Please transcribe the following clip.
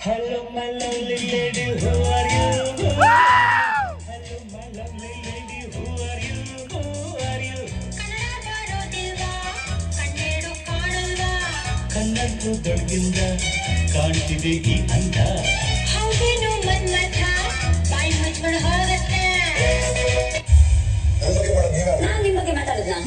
Hello, my lovely lady, who are you? Hello, my lovely lady, who are you? Who are you? ಕಣ್ಣಂತೂ ದೊಡ್ಗಿಂದ ಕಾಣ್ತಿದೆ ಈ ಅಂದ. ಹೌದೇನು ಮನ್ಮಥ ಬಾಯಿ ಮುಚ್ಕೊಂಡು ಹೋಗತ್ತೆ. ನಾನ್ ನಿಮ್ ಬಗ್ಗೆ ಮಾತಾಡದ್ನಾ?